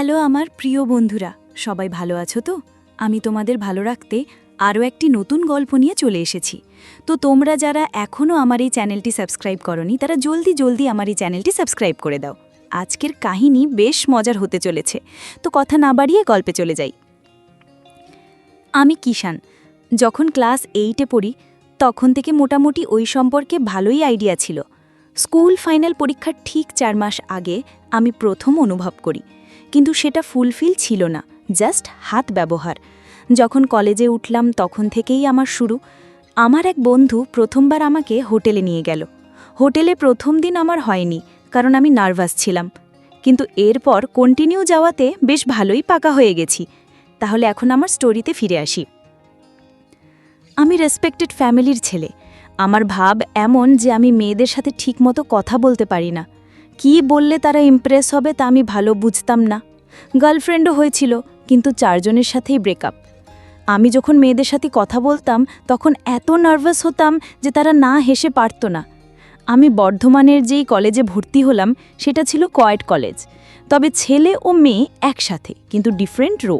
Hello আমার প্রিয় বন্ধুরা, সবাই ভালো আছো তো? আমি তোমাদের ভালো রাখতে আরও একটি নতুন গল্প নিয়ে চলে এসেছি। তো তোমরা যারা এখনও আমার এই চ্যানেলটি সাবস্ক্রাইব করনি তারা জলদি আমার এই চ্যানেলটি সাবস্ক্রাইব করে দাও। আজকের কাহিনী বেশ মজার হতে চলেছে, তো কথা না বাড়িয়ে গল্পে চলে যাই। আমি কিষান। যখন ক্লাস 8-এ পড়ি তখন থেকে মোটামুটি ওই সম্পর্কে ভালোই আইডিয়া ছিল। স্কুল ফাইনাল পরীক্ষার ঠিক 4 মাস আগে আমি প্রথম অনুভব করি, কিন্তু সেটা ফুলফিল ছিল না, জাস্ট হাত ব্যবহার। যখন কলেজে উঠলাম তখন থেকেই আমার শুরু। আমার এক বন্ধু প্রথমবার আমাকে হোটেলে নিয়ে গেল। হোটেলে প্রথম দিন আমার হয়নি, কারণ আমি নার্ভাস ছিলাম, কিন্তু এরপর কন্টিনিউ যাওয়াতে বেশ ভালোই পাকা হয়ে গেছি। তাহলে এখন আমার স্টোরিতে ফিরে আসি। আমি রেসপেক্টেড ফ্যামিলির ছেলে। আমার ভাব এমন যে আমি মেয়েদের সাথে ঠিকমতো কথা বলতে পারি না। কি বললে তারা ইমপ্রেস হবে তা আমি ভালো বুঝতাম না। গার্লফ্রেন্ডও হয়েছিল, কিন্তু 4 জনের সাথেই ব্রেকআপ। আমি যখন মেয়েদের সাথে কথা বলতাম তখন এত নার্ভাস হতাম যে তারা না হেসে পারত না। আমি বর্ধমানের যেই কলেজে ভর্তি হলাম সেটা ছিল কোয়েড কলেজ, তবে ছেলে ও মেয়ে একসাথে, কিন্তু ডিফারেন্ট রো।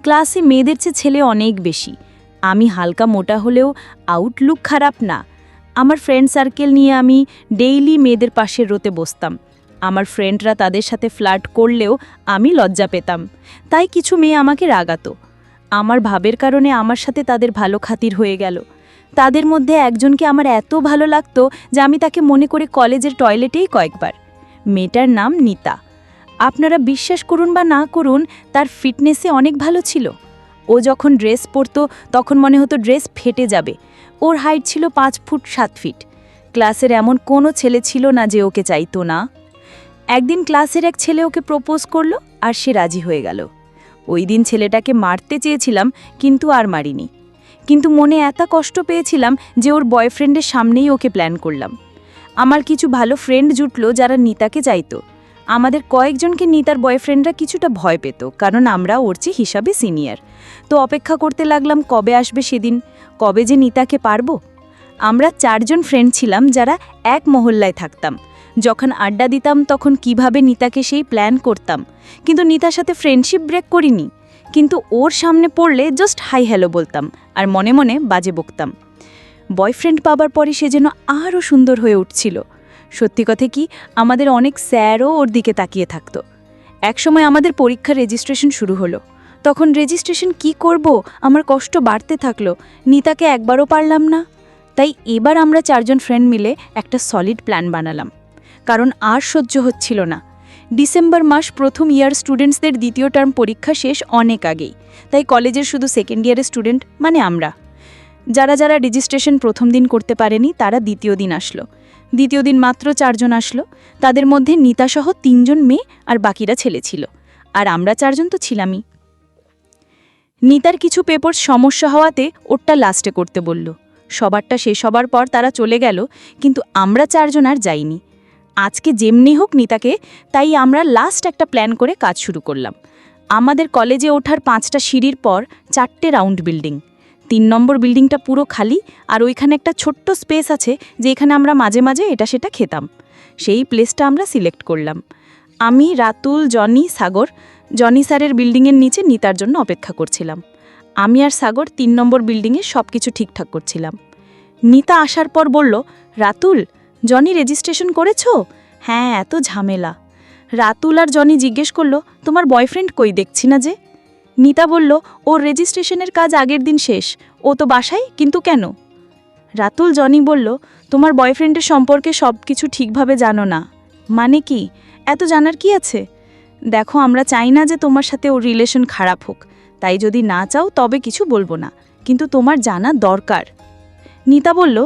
ক্লাসে মেয়েদের চেয়ে ছেলে অনেক বেশি। আমি হালকা মোটা হলেও আউটলুক খারাপ না। আমার ফ্রেন্ড সার্কেল নিয়ে আমি ডেইলি মেয়েদের পাশের রোতে বসতাম। আমার ফ্রেন্ডরা তাদের সাথে ফ্লার্ট করলেও আমি লজ্জা পেতাম, তাই কিছু মেয়ে আমাকে রাগাতো। আমার ভাবের কারণে আমার সাথে তাদের ভালো খাতির হয়ে গেল। তাদের মধ্যে একজনকে আমার এত ভালো লাগতো যে আমি তাকে মনে করে কলেজের টয়লেটেই কয়েকবার। মেয়েটার নাম নিতা। আপনারা বিশ্বাস করুন বা না করুন, তার ফিটনেসে অনেক ভালো ছিল। ও যখন ড্রেস পরতো তখন মনে হতো ড্রেস ফেটে যাবে। ওর হাইট ছিল 5 ফুট 7 ফিট। ক্লাসের এমন কোনো ছেলে ছিল না যে ওকে চাইতো না। একদিন ক্লাসের এক ছেলে ওকে প্রপোজ করলো আর সে রাজি হয়ে গেল। ওই দিন ছেলেটাকে মারতে চেয়েছিলাম, কিন্তু আর মারিনি। কিন্তু মনে এত কষ্ট পেয়েছিলাম যে ওর বয়ফ্রেন্ডের সামনেই ওকে প্ল্যান করলাম। আমার কিছু ভালো ফ্রেন্ড জুটলো যারা নিতাকে চাইতো। আমাদের কয়েকজনকে নিতার বয়ফ্রেন্ডরা কিছুটা ভয় পেত, কারণ আমরা ওর চেয়ে হিসাবে সিনিয়র। তো অপেক্ষা করতে লাগলাম কবে আসবে সেদিন, কবে যে নিতাকে পারবো। আমরা 4 জন ফ্রেন্ড ছিলাম যারা এক মহল্লায় থাকতাম। যখন আড্ডা দিতাম তখন কিভাবে নিতাকে সেই প্ল্যান করতাম, কিন্তু নিতার সাথে ফ্রেন্ডশিপ ব্রেক করিনি। কিন্তু ওর সামনে পড়লে জাস্ট হাই হ্যালো বলতাম আর মনে মনে বাজে বকতাম। বয়ফ্রেন্ড পাবার পরে সে যেন আরও সুন্দর হয়ে উঠছিল। সত্যি কথা কি, আমাদের অনেক স্যারও ওর দিকে তাকিয়ে থাকতো। একসময় আমাদের পরীক্ষার রেজিস্ট্রেশন শুরু হলো। তখন রেজিস্ট্রেশন কি করব, আমার কষ্ট বাড়তে থাকলো। নিতাকে একবারও পারলাম না। তাই এবার আমরা 4 জন ফ্রেন্ড মিলে একটা সলিড প্ল্যান বানালাম, কারণ আর সহ্য হচ্ছিল না। ডিসেম্বর মাস, প্রথম ইয়ার স্টুডেন্টসদের দ্বিতীয় টার্ম পরীক্ষা শেষ অনেক আগেই, তাই কলেজের শুধু সেকেন্ড ইয়ারের স্টুডেন্ট মানে আমরা। যারা রেজিস্ট্রেশন প্রথম দিন করতে পারেনি তারা দ্বিতীয় দিন আসলো। দ্বিতীয় দিন মাত্র 4 জন আসলো। তাদের মধ্যে নিতাসহ 3 জন মেয়ে আর বাকিরা ছেলে ছিল, আর আমরা 4 জন তো ছিলামই। নিতার কিছু পেপার সমস্যা হওয়াতে ওরটা লাস্টে করতে বলল। সবারটা শেষ হবার পর তারা চলে গেল, কিন্তু আমরা 4 জন আর যাইনি। আজকে যেমনি হোক নিতাকে, তাই আমরা লাস্ট একটা প্ল্যান করে কাজ শুরু করলাম। আমাদের কলেজে ওঠার 5টা সিঁড়ির পর 4টে রাউন্ড বিল্ডিং। 3 নম্বর বিল্ডিংটা পুরো খালি, আর ওইখানে একটা ছোট্ট স্পেস আছে যেখানে আমরা মাঝে মাঝে এটা সেটা খেতাম। সেই প্লেসটা আমরা সিলেক্ট করলাম। আমি, রাতুল, জনি, সাগর জনি স্যারের বিল্ডিংয়ের নিচে নিতার জন্য অপেক্ষা করছিলাম। আমি আর সাগর 3 নম্বর বিল্ডিংয়ে সব কিছু ঠিকঠাক করছিলাম। নিতা আসার পর বলল, রাতুল, জনি রেজিস্ট্রেশন করেছো? হ্যাঁ, এত ঝামেলা। রাতুল আর জনি জিজ্ঞেস করলো, তোমার বয়ফ্রেন্ড কই, দেখছি না যে? নিতা বলল, ওর রেজিস্ট্রেশনের কাজ আগের দিন শেষ, ও তো বাসায়, কিন্তু কেন? রাতুল জনি বলল, তোমার বয়ফ্রেন্ডের সম্পর্কে সব কিছু ঠিকভাবে জানো না। মানে কি? এত জানার কি আছে? দেখো, আমরা চাই না যে তোমার সাথে ওর রিলেশন খারাপ হোক, তাই যদি না চাও তবে কিছু বলবো না, কিন্তু তোমার জানা দরকার। নিতা বলল,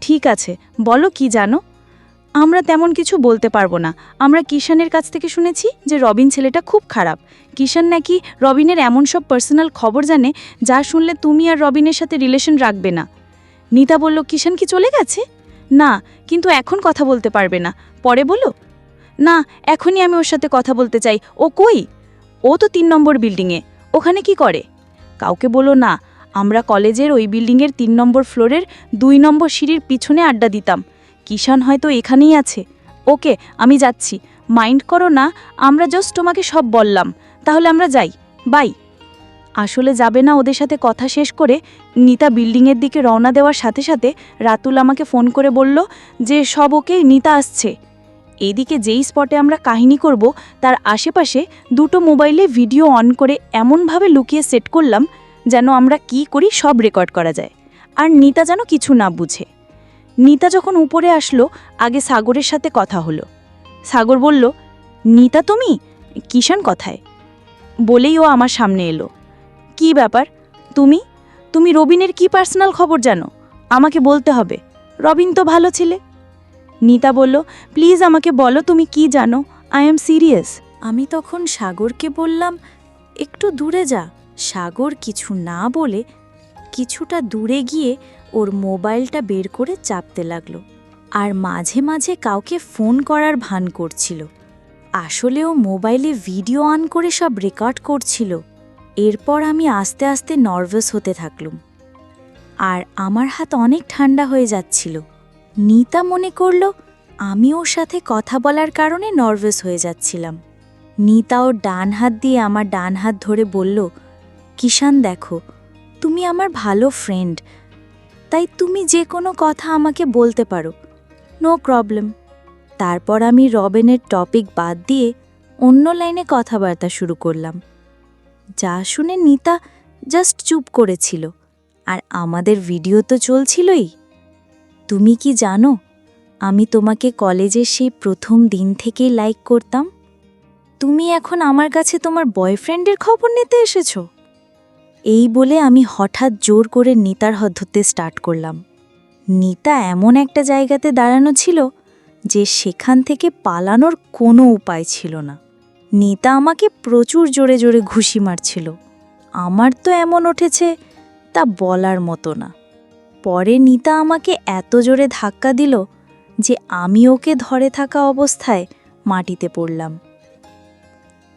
ঠিক আছে, বলো কি জানো। আমরা তেমন কিছু বলতে পারবো না। আমরা কিষানের কাছ থেকে শুনেছি যে রবিন ছেলেটা খুব খারাপ। কিষান নাকি রবিনের এমন সব পার্সোনাল খবর জানে যা শুনলে তুমি আর রবিনের সাথে রিলেশন রাখবে না। নিতা বলল, কিষান কি চলে গেছে? না, কিন্তু এখন কথা বলতে পারবে না, পরে বলো। না, এখনই আমি ওর সাথে কথা বলতে চাই। ও কই? ও তো 3 নম্বর বিল্ডিংয়ে। ওখানে কি করে? কাউকে বলো না। আমরা কলেজের ওই বিল্ডিংয়ের 3 নম্বর ফ্লোরের 2 নম্বর সিঁড়ির পিছনে আড্ডা দিতাম। কিষান হয়তো এখানেই আছে। ওকে, আমি যাচ্ছি, মাইন্ড করো না, আমরা জাস্ট তোমাকে সব বললাম, তাহলে আমরা যাই, বাই। আসলে যাবে না ওদের সাথে কথা শেষ করে নিতা বিল্ডিংয়ের দিকে রওনা দেওয়ার সাথে সাথে রাতুল আমাকে ফোন করে বলল যে সব ওকে, নিতা আসছে। এদিকে যেই স্পটে আমরা কাহিনী করব তার আশেপাশে দুটো মোবাইলে ভিডিও অন করে এমনভাবে লুকিয়ে সেট করলাম যেন আমরা কি করি সব রেকর্ড করা যায়, আর নিতা যেন কিছু না বুঝে। নিতা যখন উপরে আসলো, আগে সাগরের সাথে কথা হলো। সাগর বলল, নিতা তুমি? কিষান কথায় বলেই ও আমার সামনে এলো। কি ব্যাপার, তুমি তুমি রবিনের কি পার্সোনাল খবর জানো? আমাকে বলতে হবে, রবিন তো ভালো ছেলে। নিতা বলল, প্লিজ আমাকে বলো তুমি কি জানো, আই এম সিরিয়াস। আমি তখন সাগরকে বললাম, একটু দূরে যা। সাগর কিছু না বলে কিছুটা দূরে গিয়ে ওর মোবাইলটা বের করে চাপতে লাগলো, আর মাঝে মাঝে কাউকে ফোন করার ভান করছিল। আসলে ও মোবাইলে ভিডিও অন করে সব রেকর্ড করছিল। এরপর আমি আস্তে আস্তে নার্ভাস হতে থাকলুম, আর আমার হাত অনেক ঠান্ডা হয়ে যাচ্ছিল। নিতা মনে করল আমি ওর সাথে কথা বলার কারণে নার্ভাস হয়ে যাচ্ছিলাম। নিতা ওর ডান হাত দিয়ে আমার ডান হাত ধরে বলল, কিষান দেখো, তুমি আমার ভালো ফ্রেন্ড, তাই তুমি যে কোনো কথা আমাকে বলতে পারো, নো প্রবলেম। তারপর আমি রবিনের টপিক বাদ দিয়ে অন্য লাইনে কথাবার্তা শুরু করলাম। যা শুনে নিতা জাস্ট চুপ করেছিল, আর আমাদের ভিডিও তো চলছিলই। তুমি কি জানো, আমি তোমাকে কলেজের সেই প্রথম দিন থেকেই লাইক করতাম। তুমি এখন আমার কাছে তোমার বয়ফ্রেন্ডের খবর নিতে এসেছো। এই বলে আমি হঠাৎ জোর করে নিতার হাত ধরতে স্টার্ট করলাম। নিতা এমন একটা জায়গাতে দাঁড়ানো ছিল যে সেখান থেকে পালানোর কোনো উপায় ছিল না। নিতা আমাকে প্রচুর জোরে জোরে ঘুষি মারছিল। আমার তো এমন উঠেছে তা বলার মতো না। পরে নিতা আমাকে এত জোরে ধাক্কা দিল যে আমি ওকে ধরে থাকা অবস্থায় মাটিতে পড়লাম।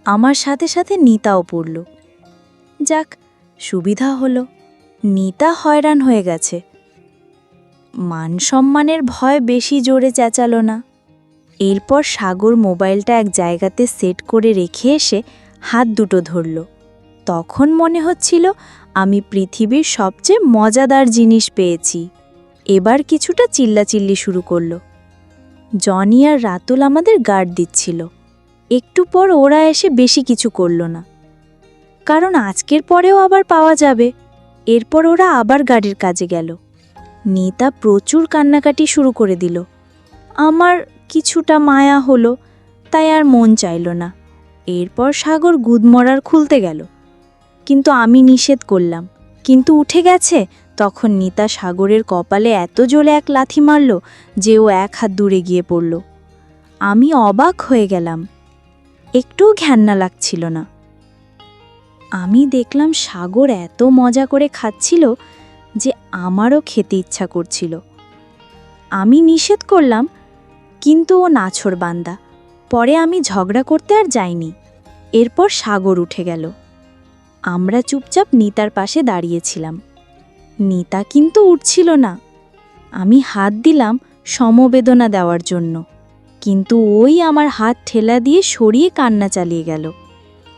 আমার সাথে সাথে নিতাও পড়ল। যাক, সুবিধা হলো, নিতা হয়রান হয়ে গেছে। মান সম্মানের ভয় বেশি জোরে চেঁচালো না। এরপর সাগর মোবাইলটা এক জায়গাতে সেট করে রেখে এসে হাত দুটো ধরল। তখন মনে হচ্ছিল আমি পৃথিবীর সবচেয়ে মজাদার জিনিস পেয়েছি। এবার কিছুটা চিল্লাচিল্লি শুরু করল। জনি আর রাতুল আমাদের গার্ড দিচ্ছিল। একটু পর ওরা এসে বেশি কিছু করল না, কারণ আজকের পরেও আবার পাওয়া যাবে। এরপর ওরা আবার গাড়ির কাজে গেল। নিতা প্রচুর কান্নাকাটি শুরু করে দিল। আমার কিছুটা মায়া হলো, তাই আর মন চাইল না। এরপর সাগর গুদমরার খুলতে গেল, কিন্তু আমি নিষেধ করলাম। কিন্তু উঠে গেছে, তখন নিতা সাগরের কপালে এত জোরে এক লাথি মারল যে ও এক হাত দূরে গিয়ে পড়ল। আমি অবাক হয়ে গেলাম, একটুও ঘেন্না লাগছিল না। আমি দেখলাম সাগর এত মজা করে খাচ্ছিল যে আমারও খেতে ইচ্ছা করছিল। আমি নিষেধ করলাম, কিন্তু ও নাছোড়বান্দা। পরে আমি ঝগড়া করতে আর যাইনি। এরপর সাগর উঠে গেল। আমরা চুপচাপ নিতার পাশে দাঁড়িয়েছিলাম। নিতা কিন্তু উঠছিল না। আমি হাত দিলাম সমবেদনা দেওয়ার জন্য, কিন্তু ওই আমার হাত ঠেলা দিয়ে সরিয়ে কান্না চালিয়ে গেল।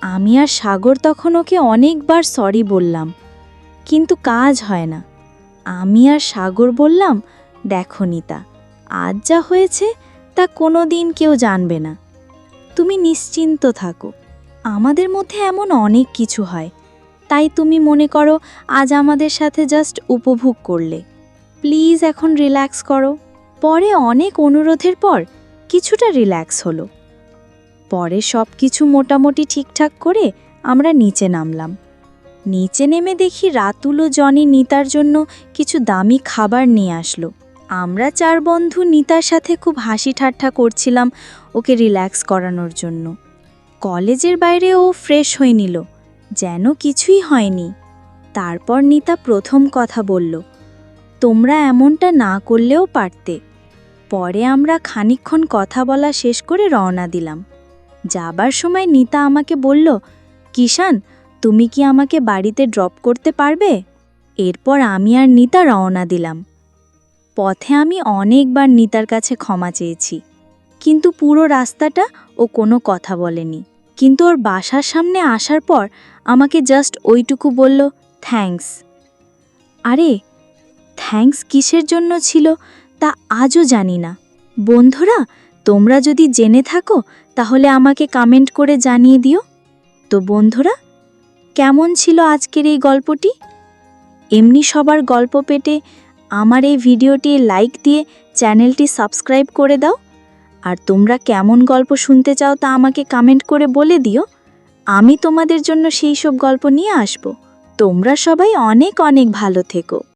আমি আর সাগর তখন ওকে অনেকবার সরি বললাম, কিন্তু কাজ হয় না। আমি আর সাগর বললাম, দেখো নিতা, আজ যা হয়েছে তা কোনো দিন কেউ জানবে না। তুমি নিশ্চিন্ত থাকো, আমাদের মধ্যে এমন অনেক কিছু হয়, তাই তুমি মনে করো আজ আমাদের সাথে জাস্ট উপভোগ করলে। প্লিজ এখন রিল্যাক্স করো। পরে অনেক অনুরোধের পর কিছুটা রিল্যাক্স হলো। পরে সব কিছু মোটামুটি ঠিকঠাক করে আমরা নিচে নামলাম। নিচে নেমে দেখি রাতুল ও জনি নিতার জন্য কিছু দামি খাবার নিয়ে আসলো। আমরা চার বন্ধু নিতার সাথে খুব হাসি ঠাট্টা করছিলাম ওকে রিল্যাক্স করানোর জন্য। কলেজের বাইরে ও ফ্রেশ হয়ে নিল, যেন কিছুই হয়নি। তারপর নিতা প্রথম কথা বলল, তোমরা এমনটা না করলেও পারতে। পরে আমরা খানিকক্ষণ কথা বলা শেষ করে রওনা দিলাম। যাবার সময় নিতা আমাকে বলল, কিষান, তুমি কি আমাকে বাড়িতে ড্রপ করতে পারবে? এরপর আমি আর নিতা রওনা দিলাম। পথে আমি অনেকবার নিতার কাছে ক্ষমা চেয়েছি, কিন্তু পুরো রাস্তাটা ও কোনো কথা বলেনি। কিন্তু ওর বাসার সামনে আসার পর আমাকে জাস্ট ওইটুকু বলল, থ্যাঙ্কস। আরে থ্যাঙ্কস কিসের জন্য ছিল তা আজও জানি না। বন্ধুরা, তোমরা যদি জেনে থাকো তাহলে আমাকে কমেন্ট করে জানিয়ে দিও। তো বন্ধুরা, কেমন ছিল আজকের এই গল্পটি? এমনি সবার গল্প পেতে আমার এই ভিডিওটি লাইক দিয়ে চ্যানেলটি সাবস্ক্রাইব করে দাও। আর তোমরা কেমন গল্প শুনতে চাও তা আমাকে কমেন্ট করে বলে দিও। আমি তোমাদের জন্য সেই সব গল্প নিয়ে আসব। তোমরা সবাই অনেক অনেক ভালো থেকো।